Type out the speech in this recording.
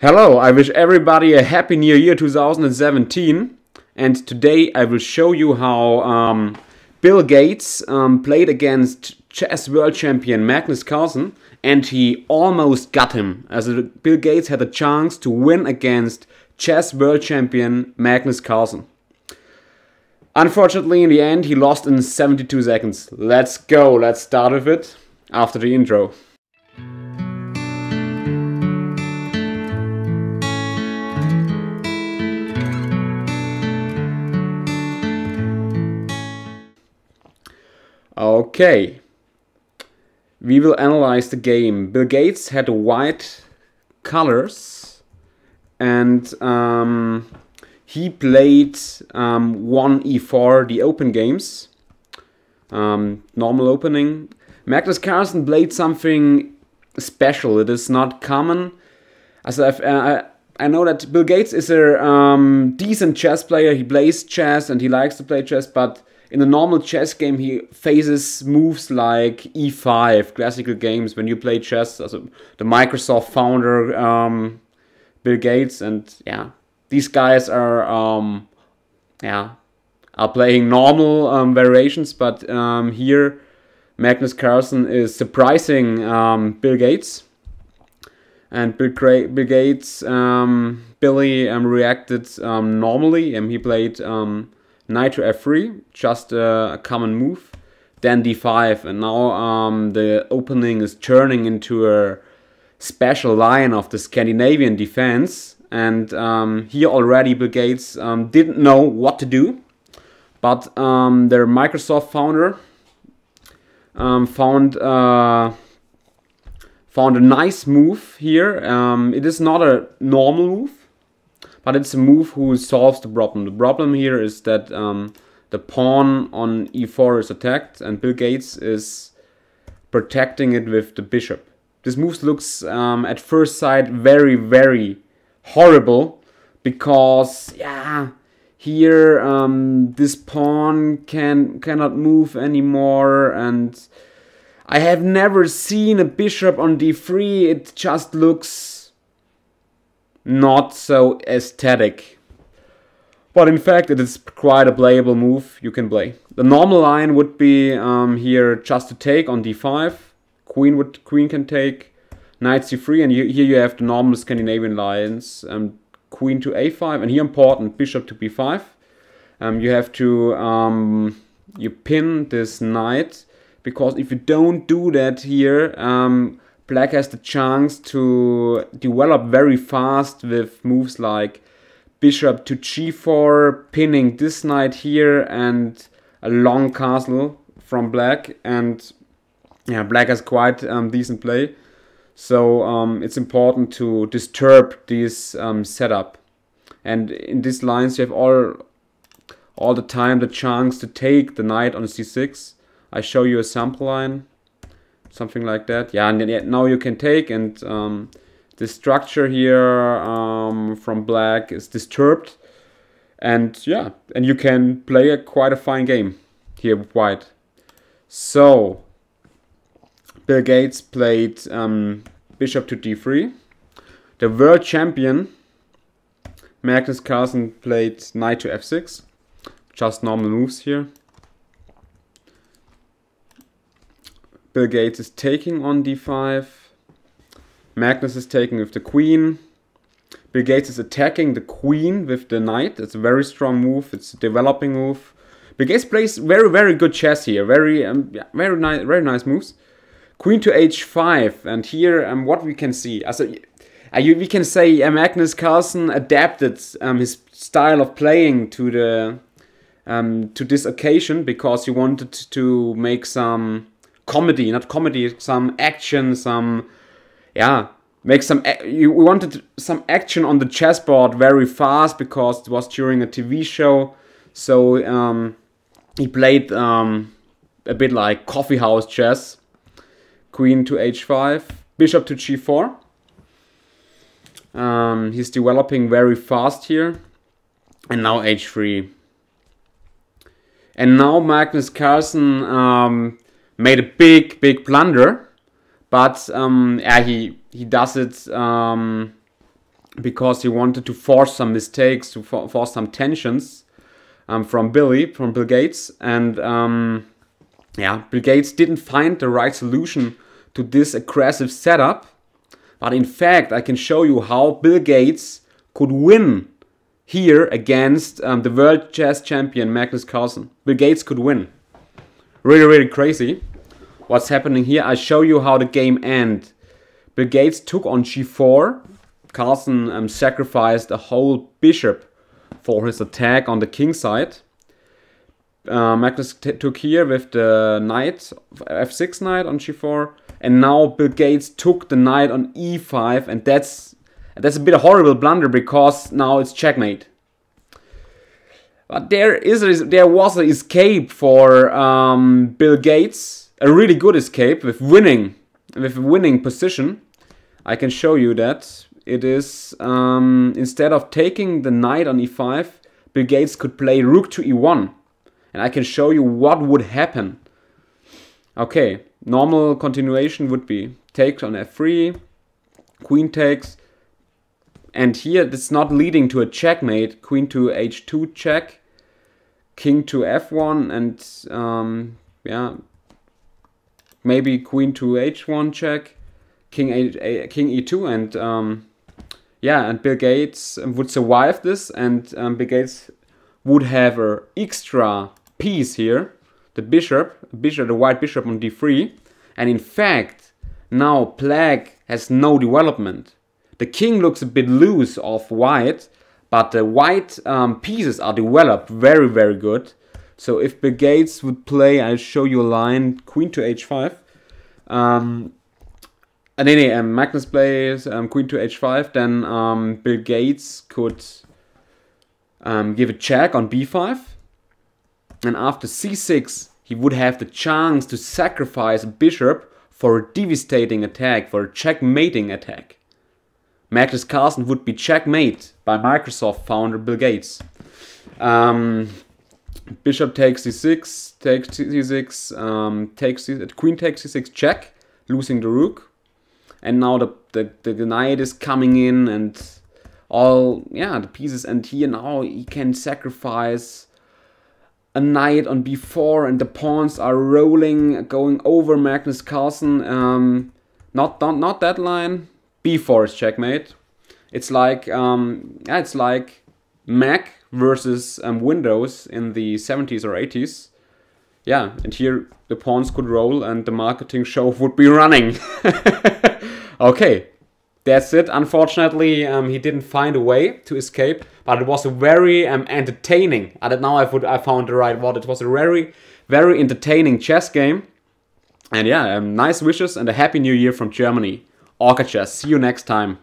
Hello, I wish everybody a happy new year 2017, and today I will show you how Bill Gates played against chess world champion Magnus Carlsen, and he almost got him, as Bill Gates had a chance to win against chess world champion Magnus Carlsen. Unfortunately, in the end, he lost in 72 seconds. Let's go, let's start with it after the intro. Okay, we will analyze the game. Bill Gates had white colors, and he played 1e4, the open games, normal opening. Magnus Carlsen played something special. It is not common. As I know that Bill Gates is a decent chess player. He plays chess and he likes to play chess, but in a normal chess game, he faces moves like e5, classical games when you play chess. Also, the Microsoft founder, Bill Gates, and yeah, these guys are playing normal variations. But here, Magnus Carlsen is surprising Bill Gates, and Bill Gates, Billy reacted normally, and he played knight to f3, just a common move, then d5, and now the opening is turning into a special line of the Scandinavian defense, and here already Bill Gates didn't know what to do, but their Microsoft founder found a nice move here. It is not a normal move, but it's a move who solves the problem. The problem here is that the pawn on e4 is attacked, and Bill Gates is protecting it with the bishop. This move looks at first sight very, very horrible, because here this pawn cannot move anymore, and I have never seen a bishop on d3. It just looks not so aesthetic, but in fact it is quite a playable move you can play. The normal line would be here just to take on d5, queen can take, knight c3, and here you have the normal Scandinavian lines, queen to a5, and here important, bishop to b5. You have to you pin this knight, because if you don't do that here, Black has the chance to develop very fast with moves like bishop to g4, pinning this knight here, and a long castle from Black. And yeah, Black has quite decent play, so it's important to disturb this setup. And in these lines you have all the time the chance to take the knight on c6. I show you a sample line. Something like that. Yeah, and now you can take, and the structure here from Black is disturbed, and yeah, and you can play quite a fine game here with White. So Bill Gates played bishop to d3. The world champion Magnus Carlsen played knight to f6. Just normal moves here. Bill Gates is taking on d5. Magnus is taking with the queen. Bill Gates is attacking the queen with the knight. It's a very strong move. It's a developing move. Bill Gates plays very, very good chess here. Very nice moves. Queen to h5, and here what we can see, we can say Magnus Carlsen adapted his style of playing to the to this occasion, because he wanted to make some comedy, some action, we wanted some action on the chessboard very fast, because it was during a TV show. So he played a bit like coffee house chess. Queen to h5, bishop to g4. He's developing very fast here, and now h3. And now Magnus Carlsen made a big blunder, but he does it because he wanted to force some mistakes, to force some tensions from Bill Gates. And yeah, Bill Gates didn't find the right solution to this aggressive setup. But in fact, I can show you how Bill Gates could win here against the world chess champion Magnus Carlsen. Bill Gates could win. Really, really crazy. What's happening here? I show you how the game ended. Bill Gates took on g4. Carlsen sacrificed a whole bishop for his attack on the king side. Magnus took here with the knight, f6 knight on g4. And now Bill Gates took the knight on e5, and that's a bit of a horrible blunder because now it's checkmate. But there was an escape for Bill Gates, a really good escape with winning position. I can show you that. It is instead of taking the knight on e5, Bill Gates could play rook to e1, and I can show you what would happen. Okay. Normal continuation would be take on f3, queen takes, and here it's not leading to a checkmate. Queen to h2 check, king to f1, and yeah, maybe queen to h1 check, king e2, and yeah, and Bill Gates would survive this, and Bill Gates would have an extra piece here. The the white bishop on d3, and in fact now black has no development. The king looks a bit loose off white, but the white pieces are developed very, very good. So if Bill Gates would play, I'll show you a line, queen to h5. And anyway, Magnus plays queen to h5, then Bill Gates could give a check on b5. And after c6, he would have the chance to sacrifice a bishop for a devastating attack, for a checkmating attack. Magnus Carlsen would be checkmate by Microsoft founder Bill Gates. Bishop takes c6, takes c6, queen takes c6 check, losing the rook. And now the knight is coming in, and all, yeah, the pieces, and here now he can sacrifice a knight on b4, and the pawns are rolling, going over Magnus Carlsen. Not that line. b4 is checkmate. It's like yeah, it's like Mac versus Windows in the 70s or 80s. Yeah, and here the pawns could roll, and the marketing show would be running. Okay. That's it. Unfortunately, he didn't find a way to escape, but it was a very entertaining. I found the right word. It was a very, very entertaining chess game. And yeah, nice wishes and a happy new year from Germany. OrcaChess. See you next time.